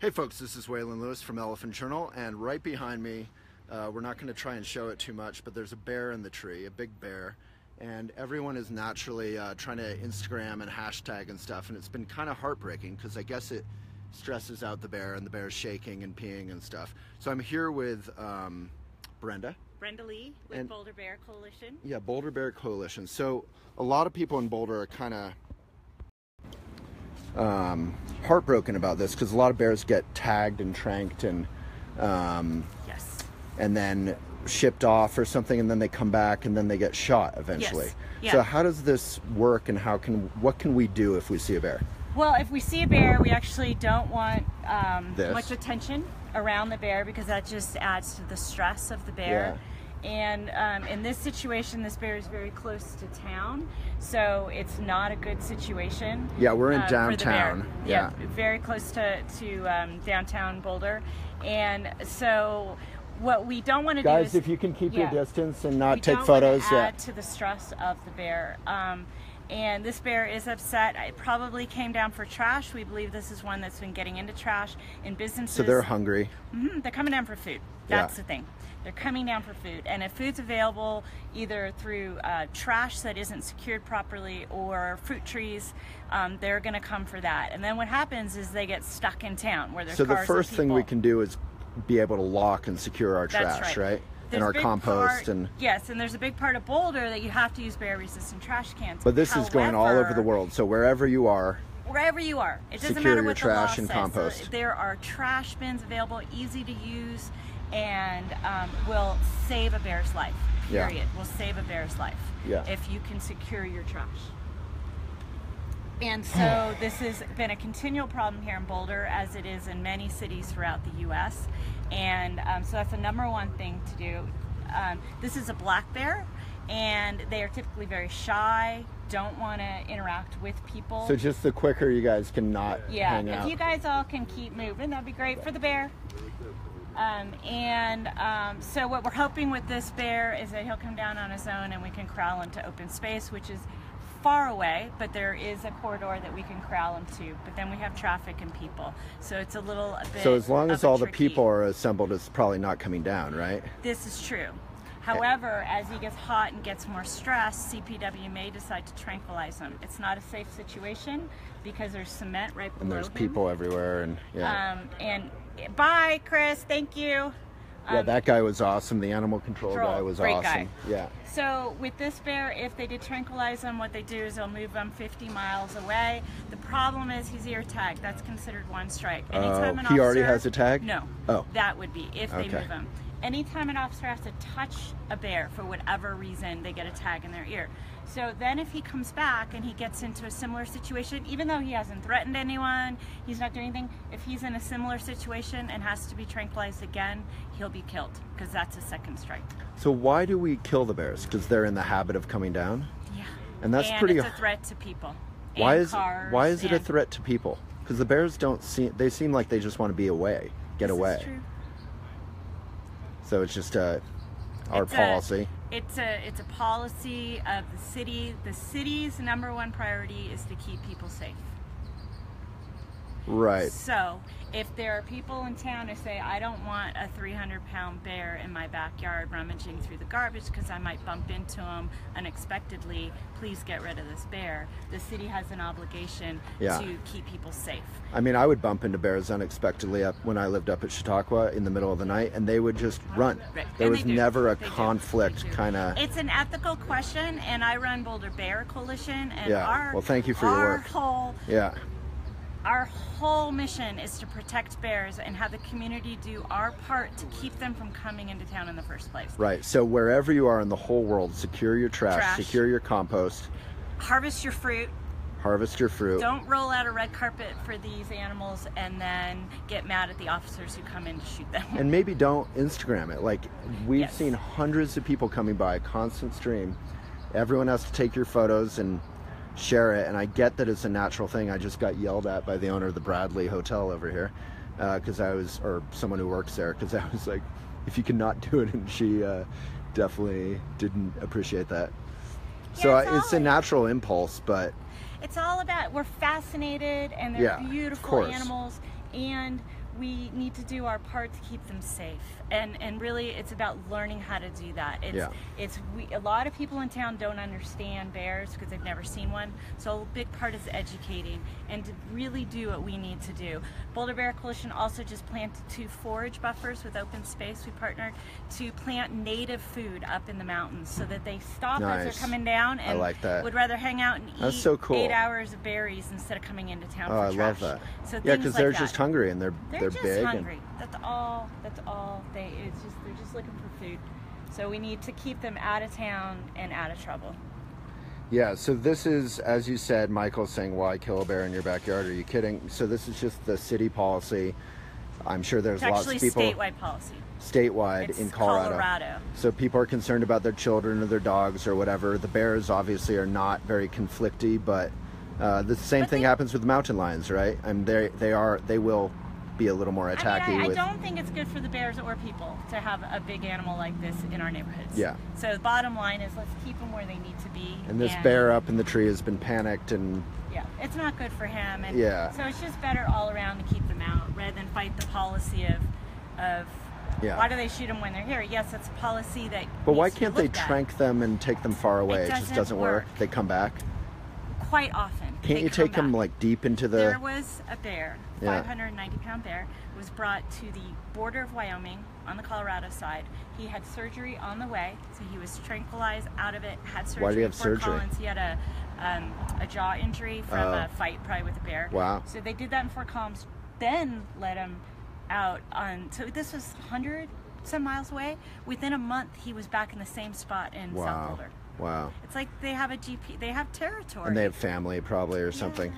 Hey folks, this is Waylon Lewis from Elephant Journal, and right behind me, we're not going to try and show it too much, but there's a bear in the tree, a big bear, and everyone is naturally trying to Instagram and hashtag and stuff, and it's been kind of heartbreaking because I guess it stresses out the bear, and the bear's shaking and peeing and stuff. So I'm here with Brenda Lee with Boulder Bear Coalition. Yeah, Boulder Bear Coalition. So a lot of people in Boulder are kind of heartbroken about this because a lot of bears get tagged and tranked and yes, and then shipped off or something, and then they come back and then they get shot eventually. Yes. Yeah. So how does this work, and what can we do if we see a bear? Well, if we see a bear, we actually don't want This. much attention around the bear because that just adds to the stress of the bear. Yeah. And in this situation, this bear is very close to town, so it's not a good situation. Yeah, we're in for downtown. the bear. Yeah. Very close to downtown Boulder. And so what we don't want to do is... Guys, if you can keep your distance and not we take don't photos. want to add to the stress of the bear. And this bear is upset. It probably came down for trash. We believe this is one that's been getting into trash in businesses. So they're hungry. Mm-hmm. They're coming down for food. That's the thing. They're coming down for food. And if food's available either through trash that isn't secured properly or fruit trees, they're going to come for that. And then what happens is they get stuck in town where there's cars and people. So the first thing we can do is be able to lock and secure our trash, right? And our compost. Yes, and there's a big part of Boulder that you have to use bear-resistant trash cans. But this is going all over the world, so wherever you are, it doesn't matter what the law says. Secure your trash and compost. There are trash bins available, easy to use, and will save a bear's life, period. Yeah. Will save a bear's life if you can secure your trash. And so this has been a continual problem here in Boulder, as it is in many cities throughout the U.S. And so that's the number one thing to do. This is a black bear, and they are typically very shy, don't want to interact with people. So just the quicker you guys can not hang out. If you guys all can keep moving, that'd be great for the bear. So what we're hoping with this bear is that he'll come down on his own and we can corral him to open space, which is far away, but there is a corridor that we can corral him to. But then we have traffic and people, so it's a bit. So as long as all tricky. the people are assembled, it's probably not coming down, right? This is true. However, as he gets hot and gets more stressed, CPW may decide to tranquilize him. It's not a safe situation because there's cement right below and there's him. people everywhere, and bye, Chris. Thank you. Yeah, that guy was awesome. The animal control guy was great awesome. Guy. Yeah. So with this bear, if they did tranquilize him, what they do is they'll move him 50 miles away. The problem is he's ear tagged. That's considered one strike. Anytime an he already officer, has a tag? No. Oh. That would be if they move him. Anytime an officer has to touch a bear for whatever reason, they get a tag in their ear. So then if he comes back and he gets into a similar situation, even though he hasn't threatened anyone, he's not doing anything, if he's in a similar situation and has to be tranquilized again, he'll be killed because that's a second strike. So why do we kill the bears? Because they're in the habit of coming down? Yeah. And that's and pretty... it's a threat to people. Why is it a threat to people? Because the bears they seem like they just want to be away, get away. This is true. So it's just our policy. It's a policy of the city. The city's number one priority is to keep people safe. Right. So if there are people in town who say, I don't want a 300-pound bear in my backyard rummaging through the garbage because I might bump into him unexpectedly, please get rid of this bear. The city has an obligation to keep people safe. I mean, I would bump into bears unexpectedly when I lived up at Chautauqua in the middle of the night, and they would just run. Right. There was never a conflict kind of... It's an ethical question, and I run Boulder Bear Coalition, and well, thank you for your work. Our whole mission is to protect bears and have the community do our part to keep them from coming into town in the first place. Right. So wherever you are in the whole world, secure your trash. Secure your compost. Harvest your fruit. Harvest your fruit. Don't roll out a red carpet for these animals and then get mad at the officers who come in to shoot them. And maybe don't Instagram it. Like, we've seen hundreds of people coming by, constant stream. Everyone has to take your photos and share it, and I get that it's a natural thing. I just got yelled at by the owner of the Bradley Hotel over here because or someone who works there, because I was like, if you cannot do it, and she definitely didn't appreciate that. So it's a natural impulse, but it's all about, we're fascinated, and they're beautiful animals, and we need to do our part to keep them safe, and really it's about learning how to do that. A lot of people in town don't understand bears because they've never seen one, so a big part is educating and to really do what we need to do. Boulder Bear Coalition also just planted 2 forage buffers with Open Space. We partnered to plant native food up in the mountains so that they stop as they're coming down and would rather hang out and eat so cool. 8 hours of berries instead of coming into town for I trash. love that. So yeah, because they're just hungry and they're just big. Hungry. That's all they're just looking for food. So we need to keep them out of town and out of trouble. Yeah, so this is, as you said, Michael saying, why kill a bear in your backyard? Are you kidding? So this is just the city policy. I'm sure there's lots of people. It's actually statewide policy. Statewide in Colorado. So people are concerned about their children or their dogs or whatever. The bears obviously are not very conflicty, but the same thing happens with mountain lions, right? And they will be a little more attacky. I don't think it's good for the bears or people to have a big animal like this in our neighborhoods. Yeah. So the bottom line is let's keep them where they need to be. And this bear up in the tree has been panicked and... Yeah, it's not good for him. And yeah. So it's just better all around to keep them out rather than fight the policy of why do they shoot them when they're here? Yes, it's a policy that But why can't they trank them and take them far away? It just doesn't work. They come back? Quite often. Can't you take them like deep into the... There was a bear, 590-pound bear, was brought to the border of Wyoming on the Colorado side. He had surgery on the way, so he was tranquilized out of it, had surgery. Why did he have Fort surgery? Collins. He had a jaw injury from a fight probably with a bear. Wow. So they did that in Fort Collins, then let him out on, so this was 100 some miles away. Within a month, he was back in the same spot in South Boulder. Wow. It's like they have a GP, they have territory. And they have family probably or something.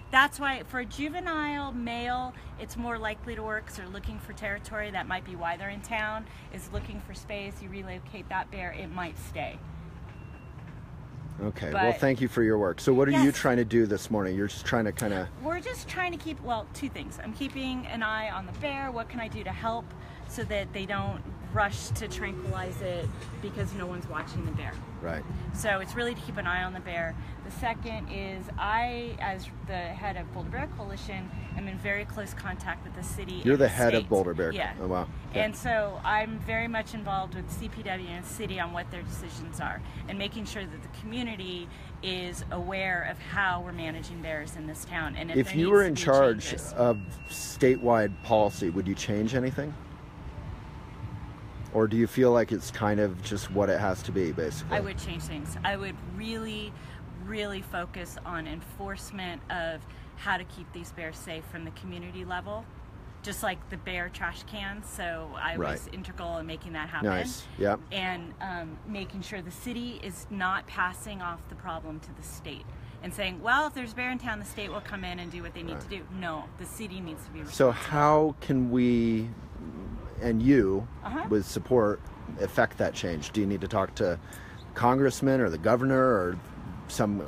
That's why for a juvenile male, it's more likely to work because they're looking for territory. That might be why they're in town, is looking for space. You relocate that bear, it might stay. Okay, well, thank you for your work. So what are you trying to do this morning? You're just trying to kind of... We're just trying to keep, well, 2 things. I'm keeping an eye on the bear. What can I do to help so that they don't rush to tranquilize it because no one's watching the bear? Right. So it's really to keep an eye on the bear. The second is I, as the head of Boulder Bear Coalition, am in very close contact with the city. You're the head of Boulder Bear. Yeah. Oh, wow. Okay. And so I'm very much involved with CPW and the city on what their decisions are and making sure that the community is aware of how we're managing bears in this town. And if you were in charge of statewide policy, would you change anything? Or do you feel like it's kind of just what it has to be, basically? I would change things. I would really, really focus on enforcement of how to keep these bears safe from the community level, just like the bear trash cans. So I was integral in making that happen. Nice. Yep. And making sure the city is not passing off the problem to the state and saying, well, if there's a bear in town, the state will come in and do what they need to do. No, the city needs to be responsible. So how can we, and you, with support, affect that change? Do you need to talk to congressmen or the governor or some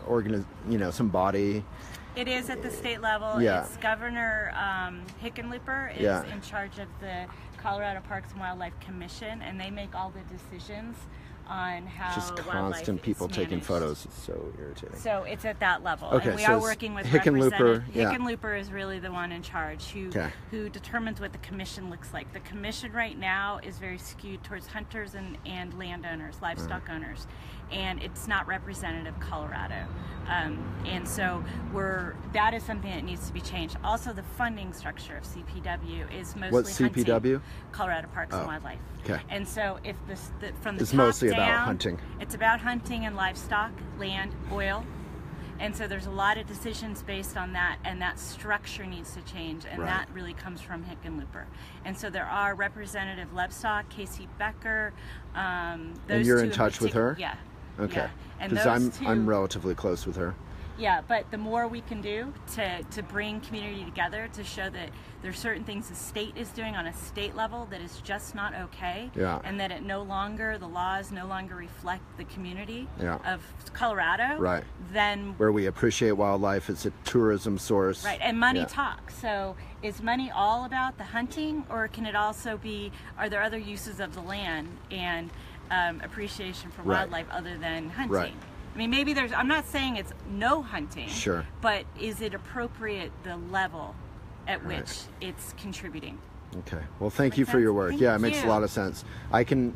some body? It is at the state level. Yeah. It's Governor Hickenlooper is in charge of the Colorado Parks and Wildlife Commission, and they make all the decisions on how just constant people taking photos. It's so irritating. So it's at that level. Okay, and we so are working with Hickenlooper. Hickenlooper is really the one in charge who determines what the commission looks like. The commission right now is very skewed towards hunters and landowners, livestock owners, and it's not representative of Colorado. And so that is something that needs to be changed. Also, the funding structure of CPW is mostly What's CPW? Hunting, Colorado Parks and Wildlife. Okay. And so if from the it's top mostly down, about hunting. It's about hunting and livestock, land, oil. And so there's a lot of decisions based on that, and that structure needs to change, and that really comes from Hickenlooper. And so there are Representative Lebstock, Casey Becker, those and you're two in touch with her? Yeah. Okay. And because I'm relatively close with her. Yeah, but the more we can do to bring community together, to show that there's certain things the state is doing on a state level that is just not okay, and that the laws no longer reflect the community of Colorado, then where we appreciate wildlife, it's a tourism source. Right, and money talks. So is money all about the hunting, or can it also be, are there other uses of the land and appreciation for wildlife other than hunting? Right. I mean, maybe I'm not saying it's no hunting, sure, but is it appropriate, the level at which it's contributing. Okay. Well, thank you for your work. Yeah, it makes a lot of sense. I can,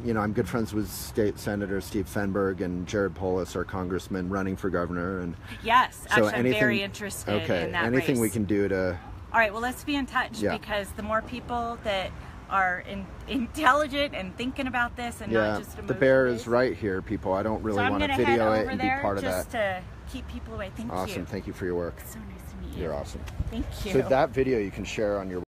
you know, I'm good friends with State Senator Steve Fenberg and Jared Polis, our congressman running for governor. And yes, so actually, I'm very interested in that anything race. We can do to... All right, well, let's be in touch because the more people that are intelligent and thinking about this and not just the bear is right here, people. I don't really want to video it and be part of that. Just to keep people away. Thank you. Awesome. Thank you for your work. So nice to meet you. You're awesome. Thank you. So that video you can share on your